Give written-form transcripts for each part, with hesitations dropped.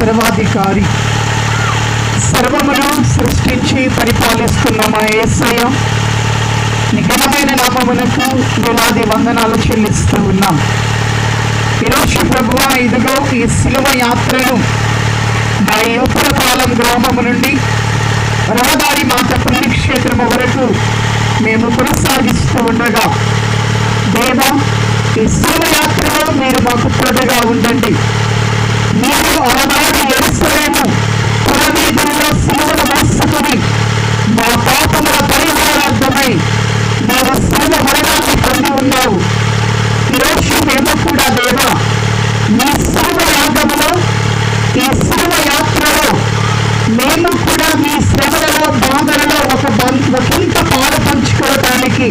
సర్వాధికారి, సర్వమును సృష్టించి పరిపాలిస్తున్న మా యేసయ్య ఘనమైన నామమునకు వేలాది వందనాలు చెల్లిస్తూ ఉన్నాం. ఈరోజు ప్రభువా, ఇదిగో ఈ శిలువ యాత్రను మా యువపాలెం గ్రామము నుండి రహదారి మాత పుణ్యక్షేత్రము వరకు మేము కొనసాగిస్తూ ఉండగా, దేవా, ఈ శిలువ యాత్రలో మీరు మాకు తోడుగా ఉండండి. మీరు ఆనాడు యెరూషలేము పురవీధుల్లో శిలువను మోసుకొని మా పాపముల పరిహారార్థమై మీరు శిలువ మరణాన్ని పొంది ఉన్నావు. ఈరోజు మేము కూడా దేవా, మీ శిలువ యాగములో, ఈ శిలువ యాత్రలో మేము కూడా మీ శ్రమలలో బాధలలో ఒకంత పాలు పంచుకోవటానికి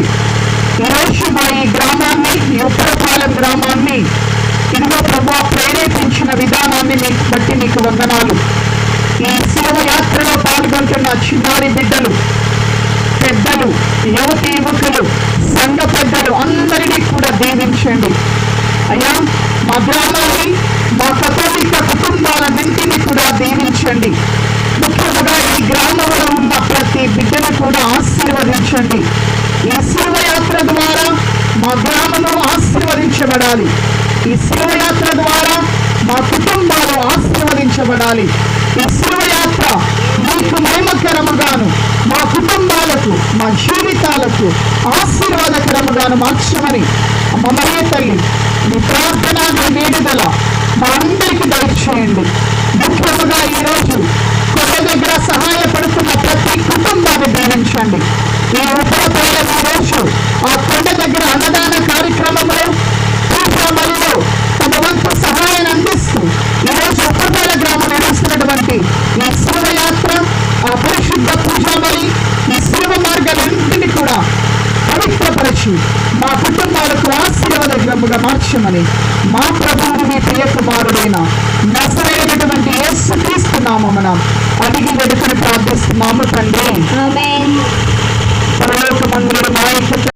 ఈరోజు మా ఈ గ్రామాన్ని, యువపాలెం గ్రామాన్ని ఇదిగో ప్రభు ప్రేరేపించిన విధానాన్ని మీకు బట్టి మీకు వందనాలు. ఈ శిలువ యాత్రలో పాల్గొంటున్న చిన్నారి బిడ్డలు, పెద్దలు, యువతి యువకులు, సంఘ పెద్దలు అందరినీ కూడా దీవించండి అయ్యా. మా గ్రామాన్ని, మా కథోలిక కుటుంబాలన్నింటినీ కూడా దీవించండి. ముఖ్యంగా ఈ గ్రామంలో ఉన్న ప్రతి బిడ్డను కూడా ఆశీర్వదించండి. ఈ శిలువ యాత్ర ద్వారా మా గ్రామము ఆశీర్వదించబడాలి. ఈ శిలువ యాత్ర ద్వారా మా కుటుంబాలు ఆశీర్వదించబడాలి. ఈ శిలువ యాత్ర మీకు మహిమకరముగాను, మా కుటుంబాలకు, మా జీవితాలకు ఆశీర్వాదకరముగాను మార్చమని మమ్మల్ని తల్లి మీ ప్రార్థన, మీ వేడుదల మా అందరికీ దయచేయండి. ముఖ్యముగా ఈరోజు కొండ దగ్గర సహాయపడుతున్న ప్రతి కుటుంబాన్ని దీవించండి. ఈ ఉపయోగ రోజు ఆ కొండ దగ్గర అన్నదాన కార్యక్రమంలో పూజామలిలో తమ వంతు సహాయాన్ని అందిస్తూ ఈరోజు ఉపయోగ గ్రామం నిర్వహిస్తున్నటువంటి ఈ శివయాత్ర, ఆ పరిశుద్ధ పూజామలి, ఈ శివ మార్గాలన్నింటినీ కూడా పవిత్రపరిచి మా కుటుంబాలకు ఆశీర్వాదకరముగా మార్చమని మా ప్రభువుని, మీ ప్రియ కుమారుడైన నజరేయుడైనటువంటి యేసుక్రీస్తు నామమున అడిగి వేడుకొని ప్రార్థిస్తున్నాము తండ్రి. ఆమేన్. పరలోకమందున మా యొక్క